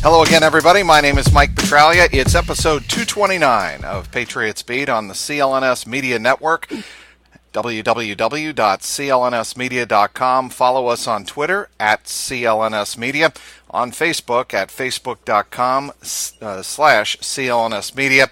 Hello again, everybody. My name is Mike Petralia. It's episode 229 of Patriots Beat on the CLNS Media Network, www.clnsmedia.com. Follow us on Twitter at CLNS Media, on Facebook at facebook.com/CLNS Media.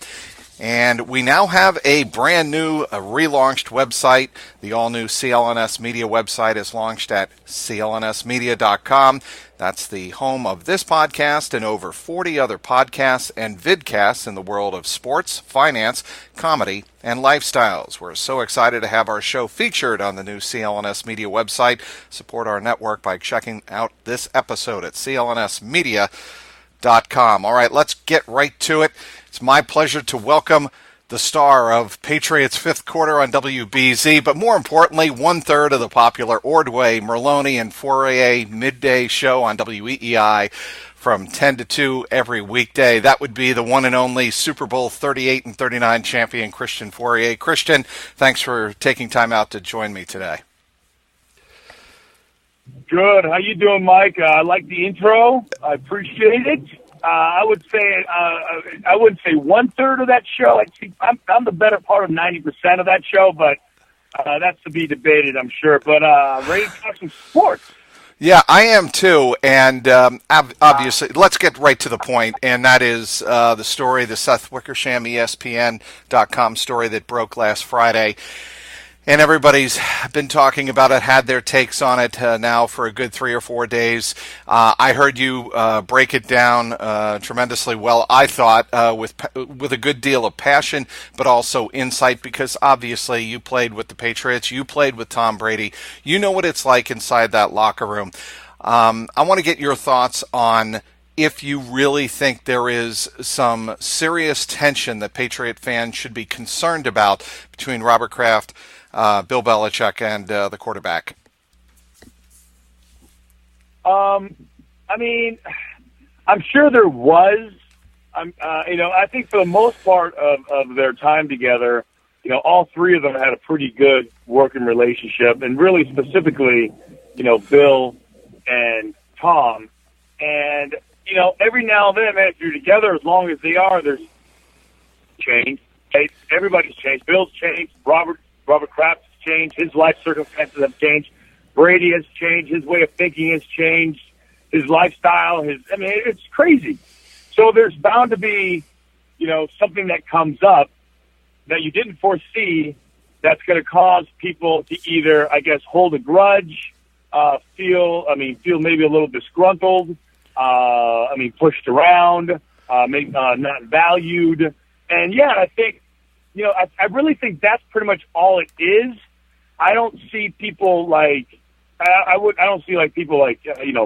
And we now have a brand new, relaunched website. The all-new CLNS Media website is launched at clnsmedia.com. That's the home of this podcast and over 40 other podcasts and vidcasts in the world of sports, finance, comedy, and lifestyles. We're so excited to have our show featured on the new CLNS Media website. Support our network by checking out this episode at clnsmedia.com. All right, let's get right to it. It's my pleasure to welcome the star of Patriots Fifth Quarter on WBZ, but more importantly, one-third of the popular Ordway, Merloni, and Fauria midday show on WEEI from 10 to 2 every weekday. That would be the one and only Super Bowl 38 and 39 champion, Christian Fauria. Christian, thanks for taking time out to join me today. Good. How you doing, Mike? I like the intro. I appreciate it. I would say I wouldn't say 1/3 of that show. I'm the better part of 90% of that show, but that's to be debated, I'm sure. But ready to talk some sports. Yeah, I am too, and obviously, let's get right to the point, and that is the story, the Seth Wickersham ESPN.com story that broke last Friday. And everybody's been talking about it, had their takes on it now for a good 3 or 4 days. I heard you break it down tremendously well, I thought, with a good deal of passion, but also insight, because obviously you played with the Patriots, you played with Tom Brady. You know what it's like inside that locker room. I want to get your thoughts on if you really think there is some serious tension that Patriot fans should be concerned about between Robert Kraft, Bill Belichick, and the quarterback. I mean, I'm sure there was. I think for the most part of their time together, all three of them had a pretty good working relationship, and really specifically, Bill and Tom. And, every now and then, man, if you're together as long as they are, there's change. Everybody's changed. Bill's changed. Robert Kraft has changed. His life circumstances have changed. Brady has changed. His way of thinking has changed. His lifestyle, it's crazy. So there's bound to be, something that comes up that you didn't foresee that's going to cause people to either, I guess, hold a grudge, feel maybe a little disgruntled, pushed around, maybe not valued. And yeah, I think, I really think that's pretty much all it is. I don't see people I don't see people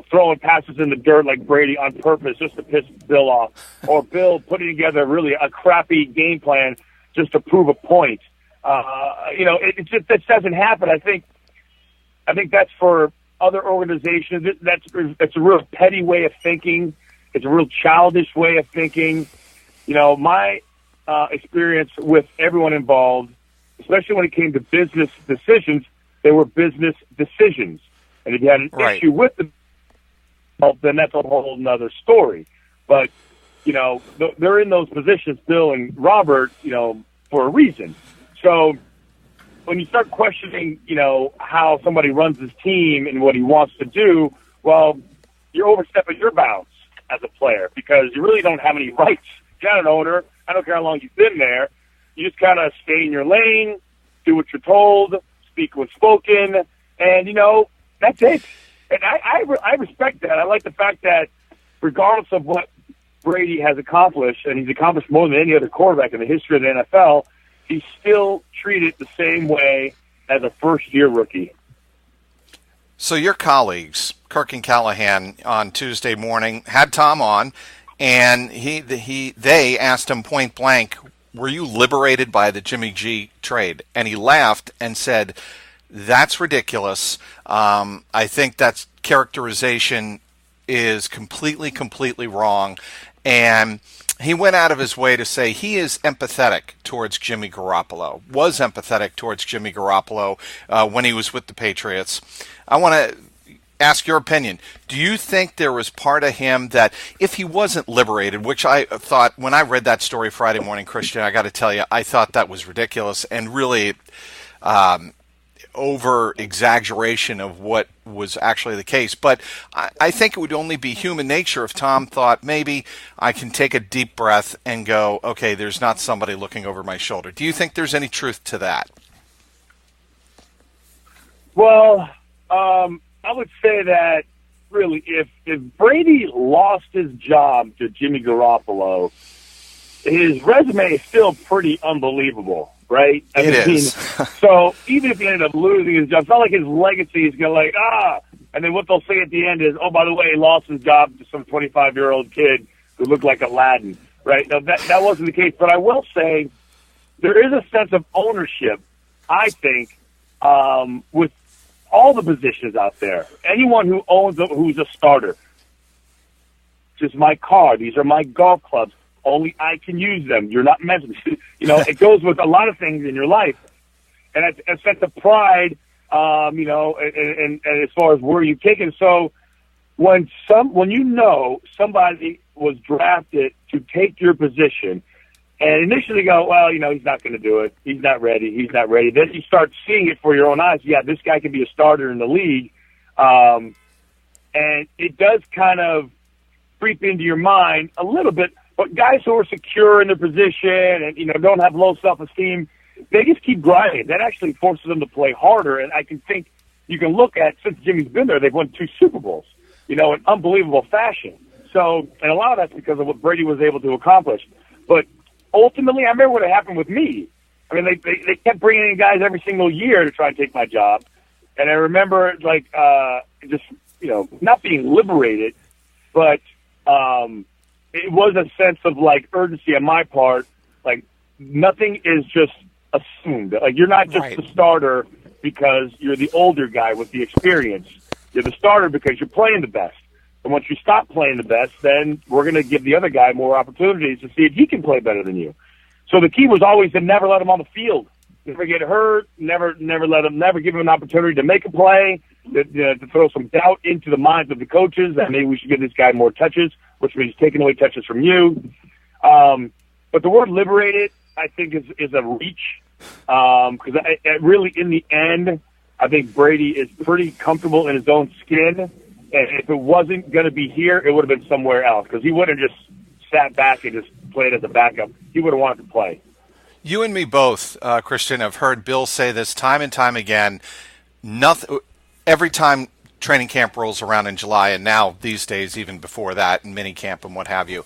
throwing passes in the dirt like Brady on purpose just to piss Bill off, or Bill putting together really a crappy game plan just to prove a point. That doesn't happen. I think that's for other organizations. That's a real petty way of thinking. It's a real childish way of thinking. My experience with everyone involved, especially when it came to business decisions, they were business decisions. And if you had an issue with them, then that's a whole nother story. But, they're in those positions, Bill and Robert, for a reason. So when you start questioning, how somebody runs his team and what he wants to do, well, you're overstepping your bounds as a player, because you really don't have any rights. You're not an owner. I don't care how long you've been there. You just kind of stay in your lane, do what you're told, speak when spoken, and, that's it. And I respect that. I like the fact that regardless of what Brady has accomplished, and he's accomplished more than any other quarterback in the history of the NFL, he's still treated the same way as a first-year rookie. So your colleagues, Kirk and Callahan, on Tuesday morning had Tom on, and they asked him point blank, were you liberated by the Jimmy G trade? And he laughed and said, that's ridiculous. I think that characterization is completely wrong. And he went out of his way to say he is empathetic towards Jimmy Garoppolo, when he was with the Patriots. I want to ask your opinion. Do you think there was part of him that if he wasn't liberated, which I thought when I read that story Friday morning, Christian, I got to tell you, I thought that was ridiculous and really over exaggeration of what was actually the case. But I think it would only be human nature if Tom thought maybe I can take a deep breath and go, okay, there's not somebody looking over my shoulder. Do you think there's any truth to that? Well, I would say that really if Brady lost his job to Jimmy Garoppolo, his resume is still pretty unbelievable, right? It is. So even if he ended up losing his job, it's not like his legacy is going to and then what they'll say at the end is, oh, by the way, he lost his job to some 25-year-old kid who looked like Aladdin, right? Now, that wasn't the case. But I will say there is a sense of ownership, I think, with all the positions out there. Anyone who who's a starter. This is my car. These are my golf clubs. Only I can use them. You're not meant to. It goes with a lot of things in your life. And a sense of pride, and as far as where you take it. So when somebody was drafted to take your position and initially go, well, he's not going to do it. He's not ready. Then you start seeing it for your own eyes. Yeah, this guy can be a starter in the league. And it does kind of creep into your mind a little bit. But guys who are secure in their position and, don't have low self-esteem, they just keep grinding. That actually forces them to play harder. And I can think you can look at, since Jimmy's been there, they've won 2 Super Bowls, in unbelievable fashion. So, and a lot of that's because of what Brady was able to accomplish. But ultimately, I remember what happened with me. I mean, they kept bringing in guys every single year to try and take my job. And I remember, not being liberated, but it was a sense of, urgency on my part. Nothing is just assumed. You're not just the starter because you're the older guy with the experience. You're the starter because you're playing the best. And once you stop playing the best, then we're going to give the other guy more opportunities to see if he can play better than you. So the key was always to never let him on the field. Never get hurt, never give him an opportunity to make a play, to throw some doubt into the minds of the coaches that maybe we should give this guy more touches, which means taking away touches from you. But the word liberated, I think, is a reach. Because really, in the end, I think Brady is pretty comfortable in his own skin. And if it wasn't going to be here, it would have been somewhere else. Because he wouldn't have just sat back and just played as a backup. He would have wanted to play. You and me both, Christian, have heard Bill say this time and time again. Every time training camp rolls around in July, and now these days, even before that, and mini camp and what have you,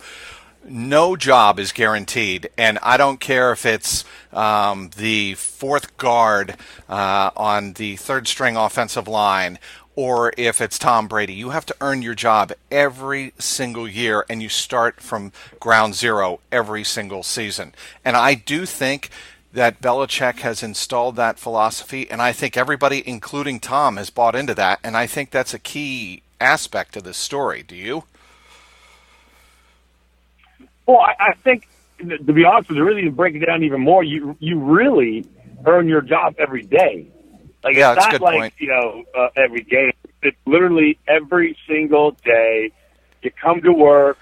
no job is guaranteed, and I don't care if it's the fourth guard on the third string offensive line or if it's Tom Brady. You have to earn your job every single year, and you start from ground zero every single season. And I do think that Belichick has installed that philosophy, and I think everybody, including Tom, has bought into that, and I think that's a key aspect of this story. Do you? Well, I think, to be honest with you, really to break it down even more, you really earn your job every day. Yeah, it's that's not a good point. Every game. It's literally every single day. You come to work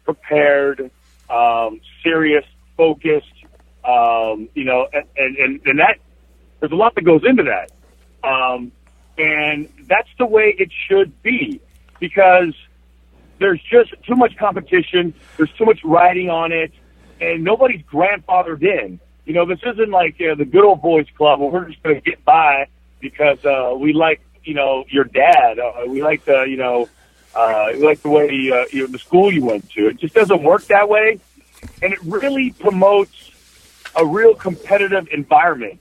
prepared, serious, focused, and that there's a lot that goes into that. And that's the way it should be, because there's just too much competition. There's too much riding on it, and nobody's grandfathered in. This isn't like the good old boys club where we're just going to get by because we like, your dad. We like the, we like the way the school you went to. It just doesn't work that way, and it really promotes a real competitive environment,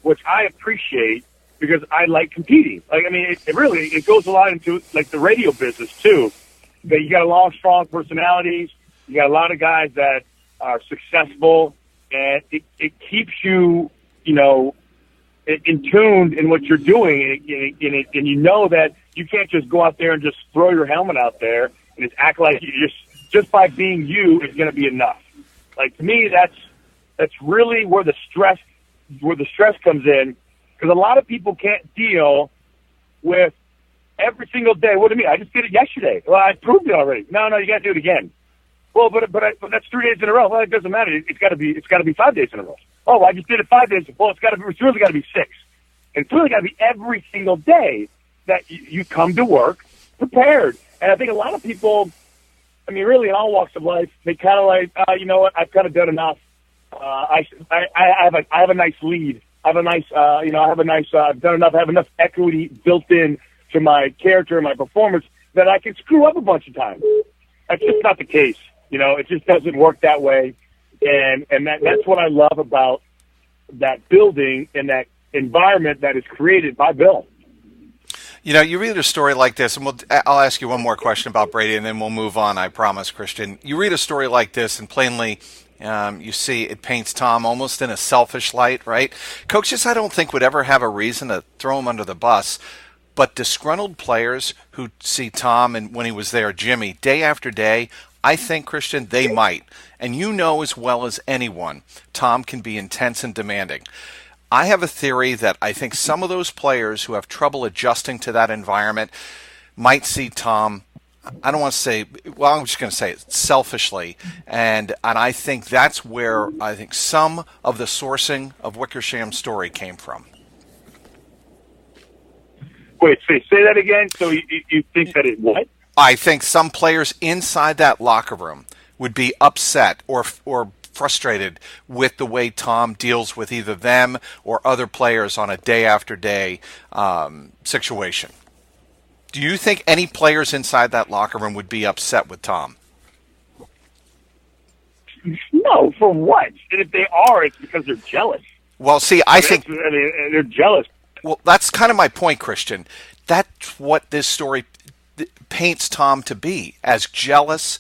which I appreciate because I like competing. It goes a lot into the radio business too. That you got a lot of strong personalities. You got a lot of guys that are successful, and it keeps you, in tuned in what you're doing, and you know that you can't just go out there and just throw your helmet out there and just act like you just by being you is going to be enough. To me, that's really where the stress comes in, because a lot of people can't deal with every single day. What do you mean? I just did it yesterday. Well, I proved it already. No, you got to do it again. Well, but that's 3 days in a row. Well, it doesn't matter. It's got to be 5 days in a row. Oh, I just did it 5 days. Well, it's really got to be 6. And it's really got to be every single day that you come to work prepared. And I think a lot of people, I mean, really in all walks of life, they kind of like, you know what? I've kind of done enough. I have a nice lead. I've done enough. I have enough equity built in to my character and my performance that I can screw up a bunch of times. That's just not the case. You know, it just doesn't work that way. And that's what I love about that building and that environment that is created by Bill. You know, you read a story like this, and I'll ask you one more question about Brady, and then we'll move on, I promise, Christian. You read a story like this, and plainly you see it paints Tom almost in a selfish light, right? Coaches, I don't think, would ever have a reason to throw him under the bus, but disgruntled players who see Tom and when he was there, Jimmy, day after day, I think, Christian, they might. And you know as well as anyone, Tom can be intense and demanding. I have a theory that I think some of those players who have trouble adjusting to that environment might see Tom, I don't want to say, well, I'm just going to say it selfishly. And I think that's where I think some of the sourcing of Wickersham's story came from. Wait, say that again? So you think that it what? I think some players inside that locker room would be upset or frustrated with the way Tom deals with either them or other players on a day-after-day situation. Do you think any players inside that locker room would be upset with Tom? No, for what? And if they are, it's because they're jealous. Well, see, I think they're jealous. Well, that's kind of my point, Christian. That's what this story paints Tom to be, as jealous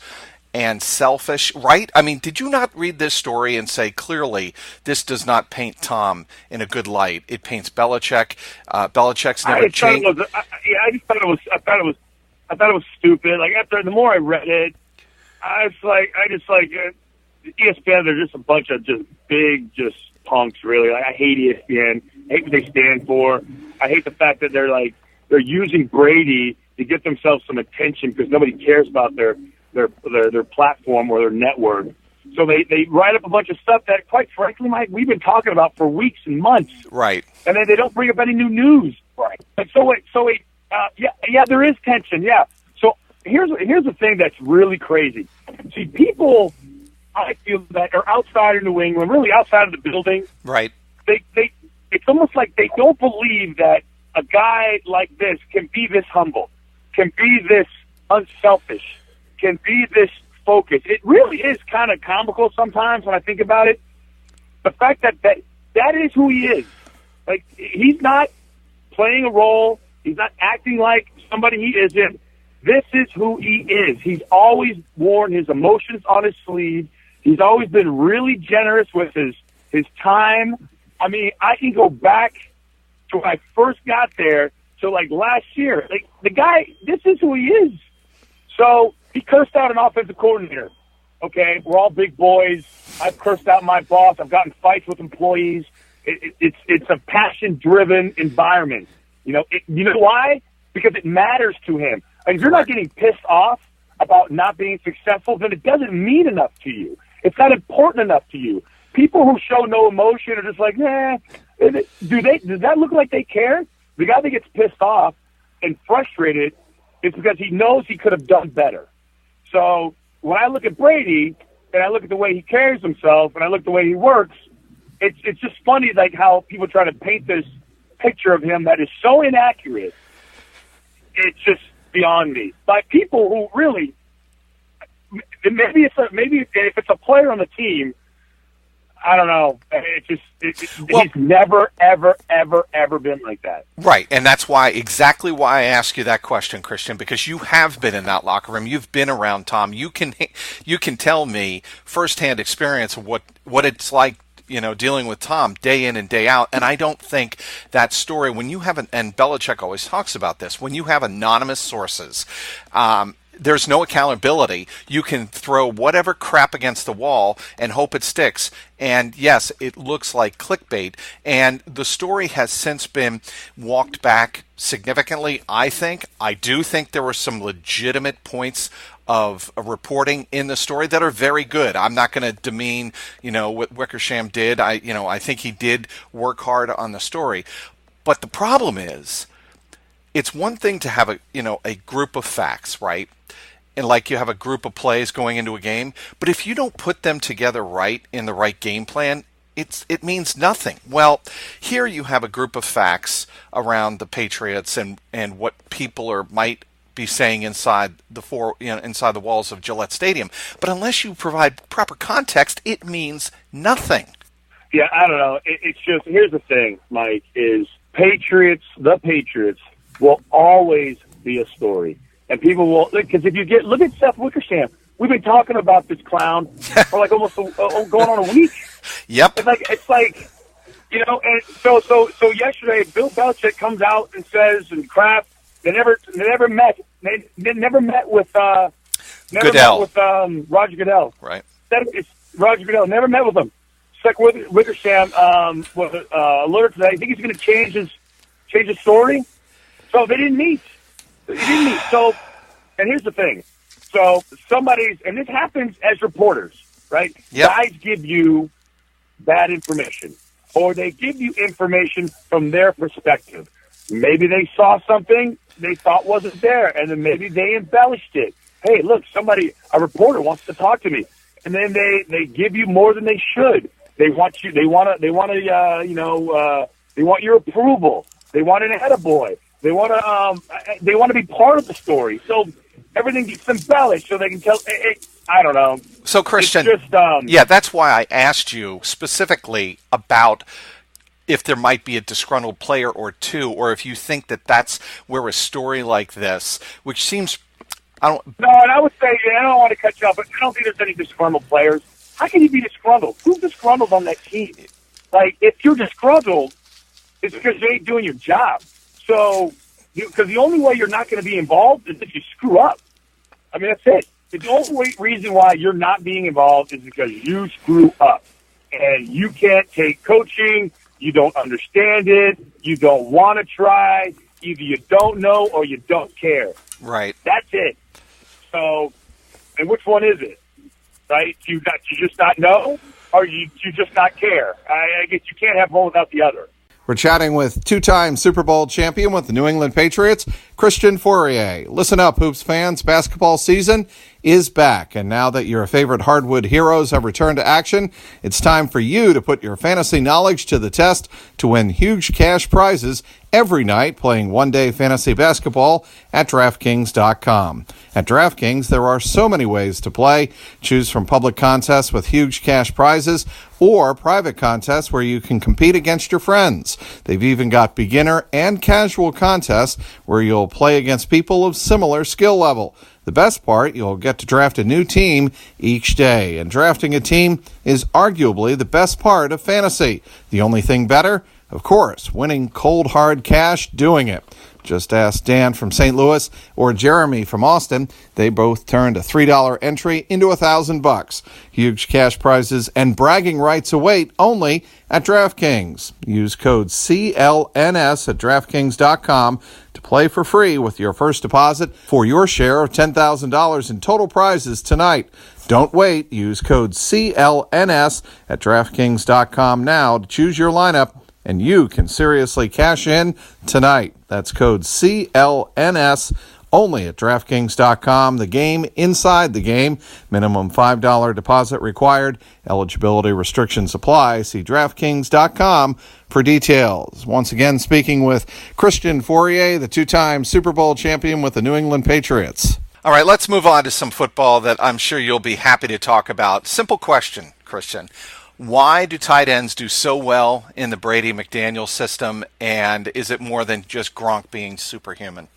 and selfish, right? I mean, did you not read this story and say, clearly, this does not paint Tom in a good light? It paints Belichick. Belichick's never changed. I thought it was stupid. Like, after the more I read it, ESPN, they're just a bunch of just big, just punks, really. Like, I hate ESPN. I hate what they stand for. I hate the fact that they're using Brady to get themselves some attention because nobody cares about their platform or their network. So they write up a bunch of stuff that, quite frankly, Mike, we've been talking about for weeks and months. Right. And then they don't bring up any new news. Right. Yeah, there is tension. Yeah. So here's the thing that's really crazy. See, people, I feel, that are outside of New England, really outside of the building. Right. It's almost like they don't believe that a guy like this can be this humble, can be this unselfish, can be this focused. It really is kind of comical sometimes when I think about it. The fact that is who he is. Like, he's not playing a role. He's not acting like somebody he isn't. This is who he is. He's always worn his emotions on his sleeve. He's always been really generous with his time. I mean, I can go back to when I first got there to, like, last year. Like, the guy, this is who he is. So he cursed out an offensive coordinator. Okay, we're all big boys. I've cursed out my boss. I've gotten fights with employees. It's a passion-driven environment. You know why? Because it matters to him. And if you're not getting pissed off about not being successful, then it doesn't mean enough to you. It's not important enough to you. People who show no emotion are just like, nah. Does that look like they care? The guy that gets pissed off and frustrated is because he knows he could have done better. So when I look at Brady and I look at the way he carries himself and I look at the way he works, it's just funny, like, how people try to paint this picture of him that is so inaccurate. It's just beyond me. By people who really, maybe if it's a player on the team, I don't know. He's never, ever, ever, ever been like that. Right, and that's exactly why I ask you that question, Christian, because you have been in that locker room. You've been around Tom. You can tell me firsthand experience of what it's like, dealing with Tom day in and day out. And I don't think that story, when you have and Belichick always talks about this, when you have anonymous sources, there's no accountability. You can throw whatever crap against the wall and hope it sticks. And yes, it looks like clickbait. And the story has since been walked back significantly, I think. I do think there were some legitimate points of reporting in the story that are very good. I'm not going to demean, what Wickersham did. I think he did work hard on the story. But the problem is, it's one thing to have a group of facts, right? And like you have a group of plays going into a game, but if you don't put them together right in the right game plan, it means nothing. Well, here you have a group of facts around the Patriots and what people might be saying inside inside the walls of Gillette Stadium. But unless you provide proper context, it means nothing. Yeah, I don't know. It's just, here's the thing, Mike, is the Patriots will always be a story. And people will, because if you look at Seth Wickersham, we've been talking about this clown for like almost going on a week. Yep. It's like, and so yesterday, Bill Belichick comes out and says, and Kraft, they never met with Goodell. Roger Goodell. Right. It's Roger Goodell never met with him. Seth Wickersham was alerted to that. I think he's going to change his story. So they didn't meet. So, and here's the thing. So and this happens as reporters, right? Yep. Guys give you bad information, or they give you information from their perspective. Maybe they saw something they thought wasn't there, and then maybe they embellished it. Hey, look, a reporter wants to talk to me, and then they give you more than they should. They want your approval. They want an attaboy. They want to be part of the story. So everything gets embellished so they can tell. I don't know. So Christian, that's why I asked you specifically about if there might be a disgruntled player or two, or if you think that that's where a story like this, which seems, No, and I would say, I don't want to cut you off, but I don't think there's any disgruntled players. How can you be disgruntled? Who's disgruntled on that team? Like, if you're disgruntled, it's because you ain't doing your job. So, because the only way you're not going to be involved is if you screw up. I mean, that's it. The only reason why you're not being involved is because you screw up. And you can't take coaching, you don't understand it, you don't want to try, either you don't know or you don't care. Right. That's it. So, and which one is it? Right? You just not know, or you just not care? I guess you can't have one without the other. We're chatting with two-time Super Bowl champion with the New England Patriots, Christian Fauria. Listen up, Hoops fans. Basketball season is back, and now that your favorite hardwood heroes have returned to action, it's time for you to put your fantasy knowledge to the test to win huge cash prizes every night playing one-day fantasy basketball at DraftKings.com. At DraftKings, there are so many ways to play. Choose from public contests with huge cash prizes or private contests where you can compete against your friends. They've even got beginner and casual contests where you'll play against people of similar skill level. The best part, you'll get to draft a new team each day, and drafting a team is arguably the best part of fantasy. The only thing better? Of course, winning cold hard cash doing it. Just ask Dan from St. Louis or Jeremy from Austin. They both turned a $3 entry into $1,000. Huge cash prizes and bragging rights await only at DraftKings. Use code CLNS at DraftKings.com to play for free with your first deposit for your share of $10,000 in total prizes tonight. Don't wait. Use code CLNS at DraftKings.com now to choose your lineup, and you can seriously cash in tonight. That's code CLNS only at DraftKings.com. The game inside the game. Minimum $5 deposit required. Eligibility restrictions apply. See DraftKings.com for details. Once again, speaking with Christian Fauria, the two-time Super Bowl champion with the New England Patriots. All right, let's move on to some football that I'm sure you'll be happy to talk about. Simple question, Christian. Why do tight ends do so well in the Brady-McDaniels system, and is it more than just Gronk being superhuman?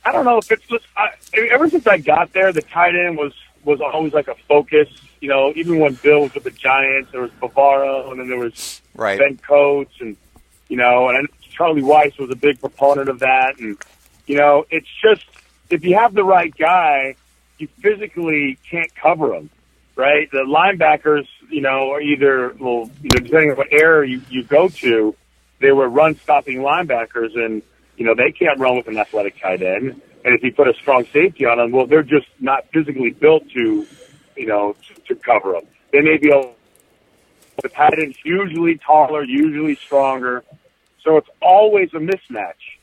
I don't know if it's just ever since I got there, the tight end was always like a focus. You know, even when Bill was with the Giants, there was Bavaro, and then there was Ben Coates, and and Charlie Weiss was a big proponent of that. And it's if you have the right guy, you physically can't cover him, right? The linebackers, are either, depending on what area you go to, they were run-stopping linebackers, and, they can't run with an athletic tight end. And if you put a strong safety on them, well, they're just not physically built to cover them. They may be able to tight ends usually taller, usually stronger. So it's always a mismatch.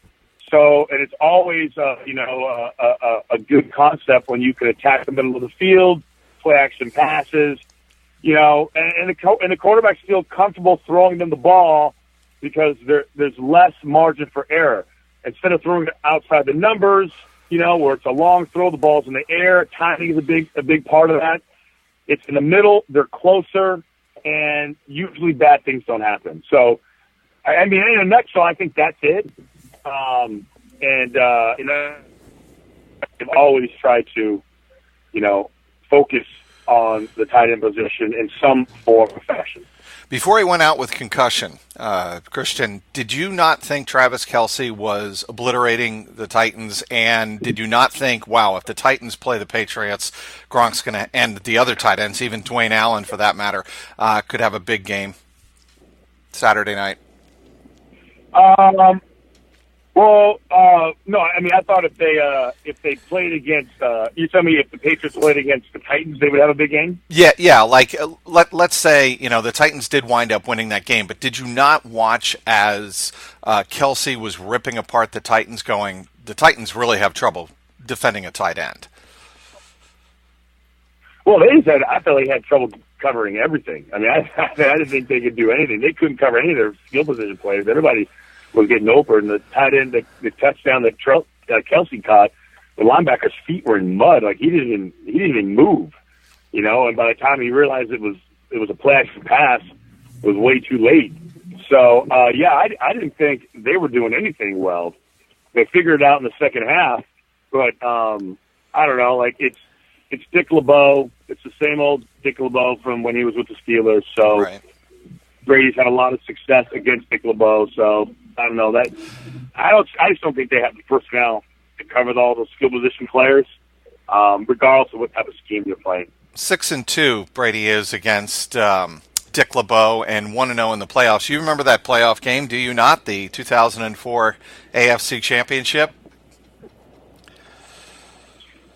So, and it's always, a good concept when you can attack the middle of the field, play action passes, and the quarterbacks feel comfortable throwing them the ball because there's less margin for error. Instead of throwing it outside the numbers, where it's a long throw, the ball's in the air, timing is a big part of that. It's in the middle, they're closer, and usually bad things don't happen. So, I mean, in a nutshell, I think that's it. I've always tried to, focus on the tight end position in some form or fashion. Before he went out with concussion, Christian, did you not think Travis Kelce was obliterating the Titans? And did you not think, wow, if the Titans play the Patriots, Gronk's going to, and the other tight ends, even Dwayne Allen for that matter, could have a big game Saturday night? No. I mean, I thought if they played against, you tell me if the Patriots played against the Titans, they would have a big game. Yeah. Like let's say the Titans did wind up winning that game, but did you not watch as Kelce was ripping apart the Titans? Going, the Titans really have trouble defending a tight end. Well, I felt they had trouble covering everything. I mean, I didn't think they could do anything. They couldn't cover any of their skill position players. Everybody was getting open, and the tight end, the touchdown that Kelce caught, the linebacker's feet were in mud. Like he didn't even move, And by the time he realized it was a play action pass, it was way too late. So I didn't think they were doing anything well. They figured it out in the second half, but I don't know. Like it's Dick LeBeau. It's the same old Dick LeBeau from when he was with the Steelers. So right. Brady's had a lot of success against Dick LeBeau. So I don't know that. I just don't think they have the personnel to cover all those skill position players, regardless of what type of scheme you're playing. 6-2 Brady is against Dick LeBeau, and 1-0 in the playoffs. You remember that playoff game, do you not? The 2004 AFC Championship.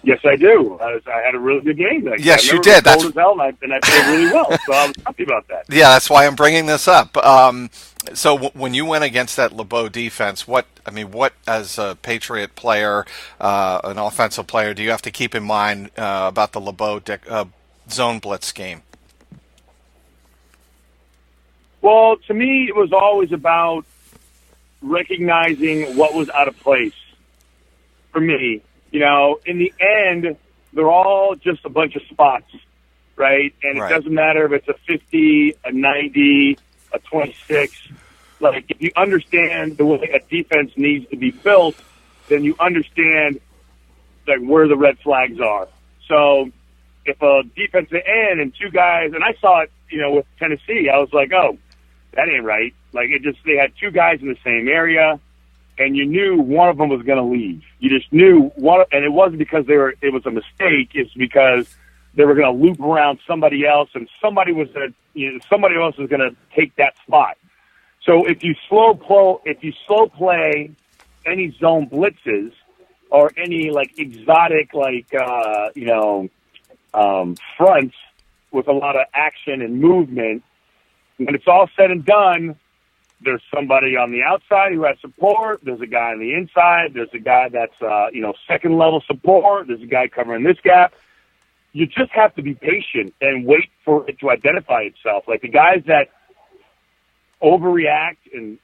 Yes, I do. I had a really good game. Yes, you did. That's cold as hell, and I played really well, so I was happy about that. Yeah, that's why I'm bringing this up. So when you went against that LeBeau defense, what as a Patriot player, an offensive player, do you have to keep in mind about the LeBeau zone blitz scheme? Well, to me, it was always about recognizing what was out of place for me. In the end, they're all just a bunch of spots, right? And right. It doesn't matter if it's a 50, a 90, a 26. Like, if you understand the way a defense needs to be built, then you understand, like, where the red flags are. So if a defensive end and two guys, and I saw it, with Tennessee, I was like, oh, that ain't right. Like, they had two guys in the same area, and you knew one of them was going to leave. You just knew one, and it wasn't because it was a mistake. It's because they were going to loop around somebody else, and somebody else was going to take that spot. So if you slow play any zone blitzes or any exotic fronts with a lot of action and movement, when it's all said and done, there's somebody on the outside who has support. There's a guy on the inside. There's a guy that's, second level support. There's a guy covering this gap. You just have to be patient and wait for it to identify itself. Like the guys that overreact and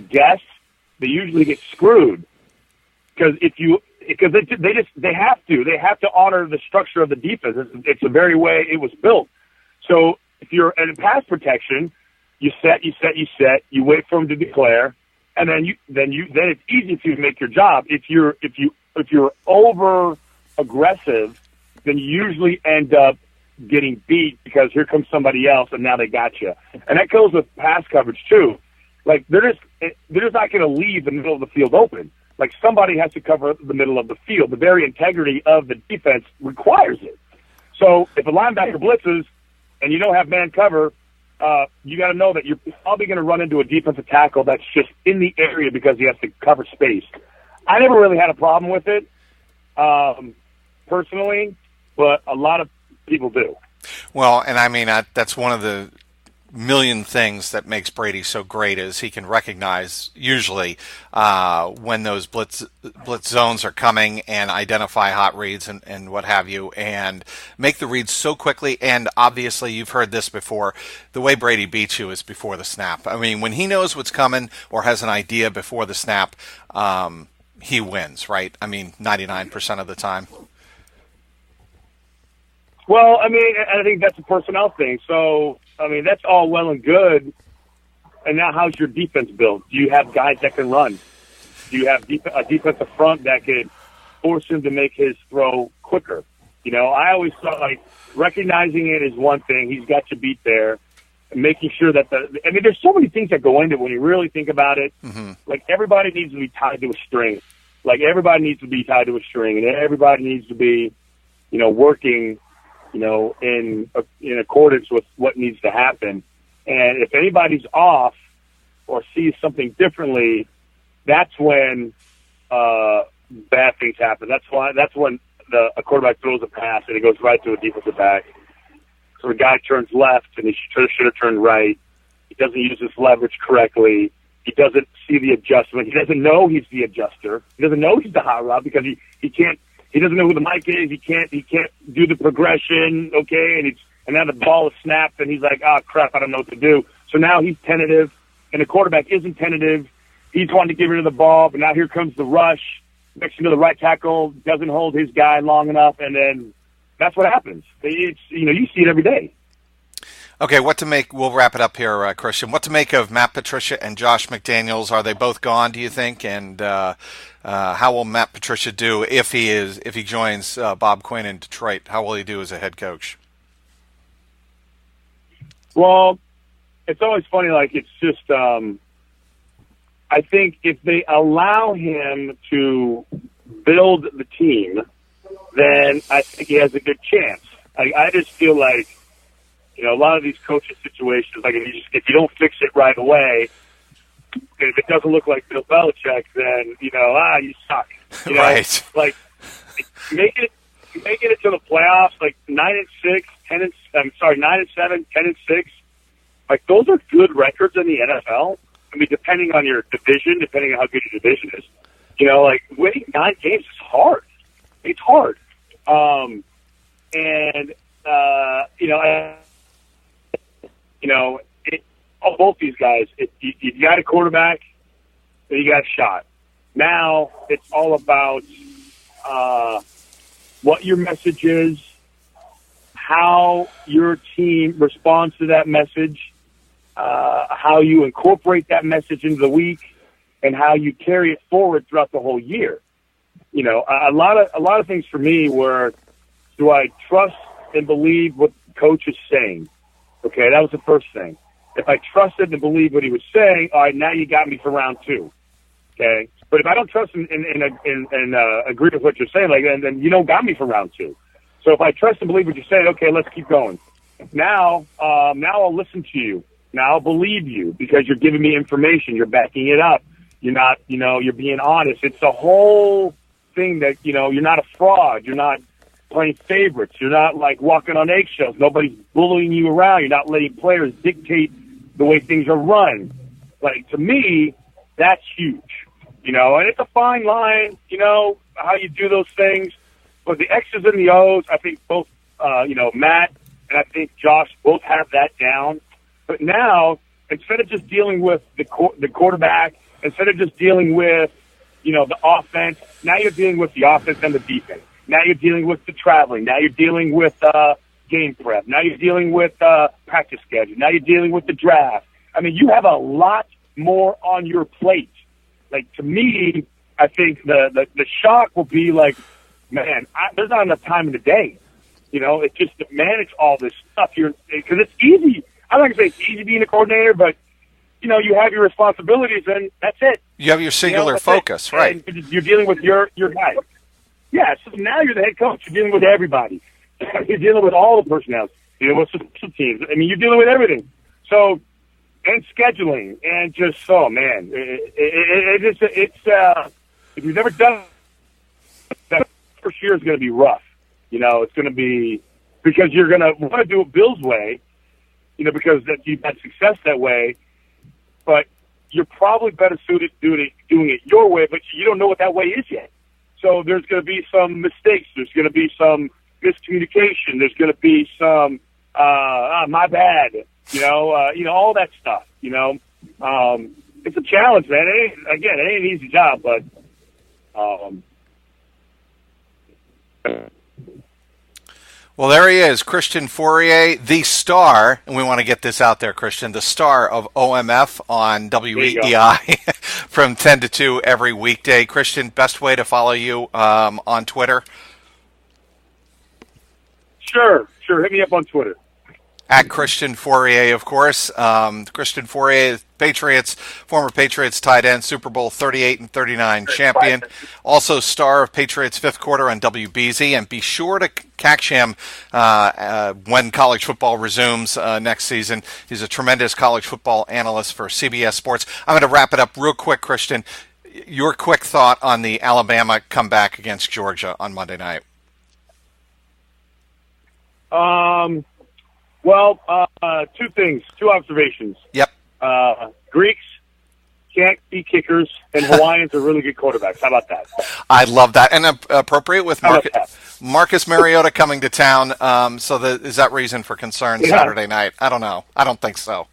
guess, they usually get screwed because they have to honor the structure of the defense. It's the very way it was built. So if you're in pass protection, you set, you wait for him to declare, and then it's easy to make your job. If you're over aggressive, then you usually end up getting beat because here comes somebody else and now they got you. And that goes with pass coverage too. Like they're just not going to leave the middle of the field open. Like, somebody has to cover the middle of the field. The very integrity of the defense requires it. So if a linebacker blitzes and you don't have man cover, you got to know that you're probably going to run into a defensive tackle that's just in the area because he has to cover space. I never really had a problem with it, personally, but a lot of people do. Well, and I mean, that's one of the million things that makes Brady so great is he can recognize usually when those blitz zones are coming and identify hot reads and what have you, and make the reads so quickly. And obviously, you've heard this before, the way Brady beats you is before the snap. I mean, when he knows what's coming or has an idea before the snap, he wins, right? I mean, 99% of the time. Well, I mean, I think that's a personnel thing. So, I mean, that's all well and good. And now how's your defense built? Do you have guys that can run? Do you have a defensive front that could force him to make his throw quicker? You know, I always thought, like, recognizing it is one thing. He's got you beat there. And making sure that I mean, there's so many things that go into it when you really think about it. Mm-hmm. Like, everybody needs to be tied to a string. Like, everybody needs to be tied to a string. And everybody needs to be, you know, working, you know, in accordance with what needs to happen. And if anybody's off or sees something differently, that's when bad things happen. That's when a quarterback throws a pass and it goes right to a defensive back. So the guy turns left and he should have turned right. He doesn't use his leverage correctly. He doesn't see the adjustment. He doesn't know he's the adjuster. He doesn't know he's the hot route because he can't. He doesn't know who the mic is. He can't do the progression. Okay, and now the ball is snapped and he's like, oh crap, I don't know what to do. So now he's tentative, and the quarterback isn't tentative. He's wanting to get rid of the ball, but now here comes the rush. Next to the right tackle doesn't hold his guy long enough, and then that's what happens. It's, you know, you see it every day. Okay, what to make? We'll wrap it up here, Christian. What to make of Matt Patricia and Josh McDaniels? Are they both gone, do you think? And how will Matt Patricia do if he joins Bob Quinn in Detroit? How will he do as a head coach? Well, it's always funny. Like, it's just I think if they allow him to build the team, then I think he has a good chance. I just feel like, you know, a lot of these coaching situations, like if you don't fix it right away, if it doesn't look like Bill Belichick, then, you know, you suck. You know? Right. Like, make it into the playoffs, like 9-7, 10-6. Like, those are good records in the NFL. I mean, depending on your division, depending on how good your division is. You know, like, winning 9 games is hard. It's hard. Both these guys, you got a quarterback, and you got a shot. Now it's all about what your message is, how your team responds to that message, how you incorporate that message into the week, and how you carry it forward throughout the whole year. You know, a lot of things for me were, do I trust and believe what the coach is saying? Okay, that was the first thing. If I trusted and believed what he was saying, all right, now you got me for round 2. Okay, but if I don't trust and agree with what you're saying, like, then you don't got me for round 2. So if I trust and believe what you're saying, okay, let's keep going. Now I'll listen to you. Now I'll believe you because you're giving me information. You're backing it up. You're not, you know, you're being honest. It's the whole thing that, you know, you're not a fraud. You're not playing favorites. You're not, like, walking on eggshells. Nobody's bullying you around. You're not letting players dictate the way things are run. Like, to me, that's huge, you know, and it's a fine line, you know, how you do those things. But the X's and the O's, I think both, Matt and I think Josh both have that down. But now, instead of just dealing with the quarterback, instead of just dealing with, you know, the offense, now you're dealing with the offense and the defense. Now you're dealing with the traveling. Now you're dealing with game prep. Now you're dealing with practice schedule. Now you're dealing with the draft. I mean, you have a lot more on your plate. Like, to me, I think the shock will be like, man, there's not enough time in the day. You know, it's just to manage all this stuff. Because it's easy. I'm not going to say it's easy being a coordinator, but you have your responsibilities, and that's it. You have your singular focus, right? And you're dealing with your guy. Yeah, so now you're the head coach. You're dealing with everybody. You're dealing with all the personnel. You're dealing with special teams. I mean, you're dealing with everything. So, and scheduling, and just, oh, man. It's if you've never done it, that first year is going to be rough. It's going to be, because you're going to want to do it Bill's way, because you've had success that way, but you're probably better suited doing it your way, but you don't know what that way is yet. So there's going to be some mistakes. There's going to be some miscommunication. There's going to be some, my bad, all that stuff, It's a challenge, man. It ain't an easy job, but well, there he is, Christian Fauria, the star, and we want to get this out there, Christian, the star of OMF on WEEI from 10 to 2 every weekday. Christian, best way to follow you on Twitter? Sure. Hit me up on Twitter. At Christian Fauria, of course. Christian Fauria, former Patriots tight end, Super Bowl 38 and 39 champion. Also star of Patriots Fifth Quarter on WBZ. And be sure to catch him when college football resumes next season. He's a tremendous college football analyst for CBS Sports. I'm going to wrap it up real quick, Christian. Your quick thought on the Alabama comeback against Georgia on Monday night. Well, two observations. Yep. Greeks can't be kickers, and Hawaiians are really good quarterbacks. How about that? I love that. And appropriate with Marcus Mariota coming to town. Is that reason for concern Saturday night? I don't know. I don't think so.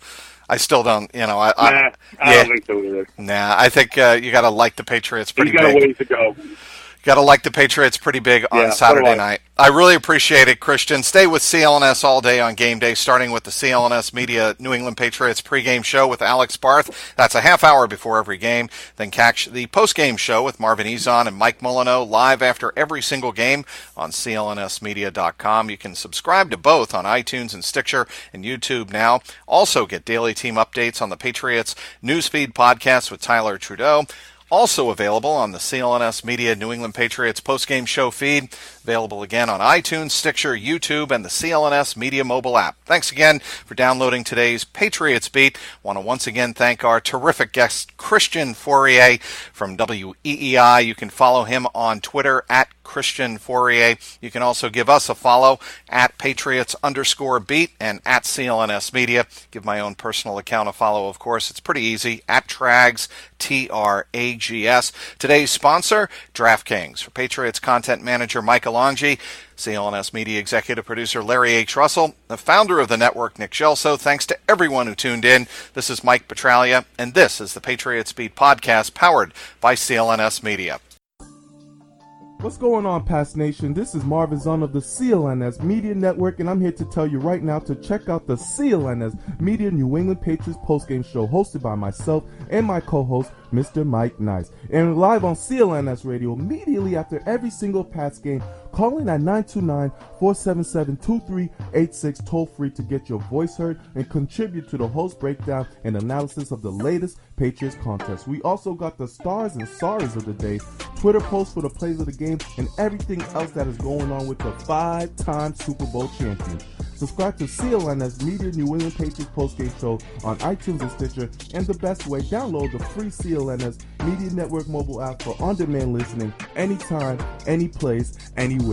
I still don't, I don't think so either. Nah, I think you got to like the Patriots pretty big. You got a ways to go. Got to like the Patriots pretty big on Saturday night. I really appreciate it, Christian. Stay with CLNS all day on game day, starting with the CLNS Media New England Patriots pregame show with Alex Barth. That's a half hour before every game. Then catch the postgame show with Marvin Ezon and Mike Molyneux live after every single game on clnsmedia.com. You can subscribe to both on iTunes and Stitcher and YouTube now. Also get daily team updates on the Patriots Newsfeed podcast with Tyler Trudeau. Also available on the CLNS Media New England Patriots postgame show feed. Available again on iTunes, Stitcher, YouTube, and the CLNS Media mobile app. Thanks again for downloading today's Patriots Beat. Want to once again thank our terrific guest, Christian Fauria from WEEI. You can follow him on Twitter at Christian Fauria. You can also give us a follow at Patriots_Beat and at CLNS Media. Give my own personal account a follow, of course. It's pretty easy, at Trags, Trags. Today's sponsor, DraftKings. For Patriots content manager Mike Alongi, CLNS Media executive producer Larry H. Russell, the founder of the network Nick Gelso. Thanks to everyone who tuned in. This is Mike Petralia, and this is the Patriots Beat podcast powered by CLNS Media. What's going on, Pass Nation? This is Marvin Zahn of the CLNS Media Network, and I'm here to tell you right now to check out the CLNS Media New England Patriots postgame show hosted by myself and my co-host, Mr. Mike Nice. And live on CLNS Radio immediately after every single Pats game. Call in at 929-477-2386 toll free to get your voice heard and contribute to the host breakdown and analysis of the latest Patriots contest. We also got the stars and sorries of the day, Twitter posts for the plays of the game, and everything else that is going on with the 5-time Super Bowl champion. Subscribe to CLNS Media New England Patriots postgame show on iTunes and Stitcher, and the best way, download the free CLNS Media Network mobile app for on-demand listening anytime, any place, anywhere.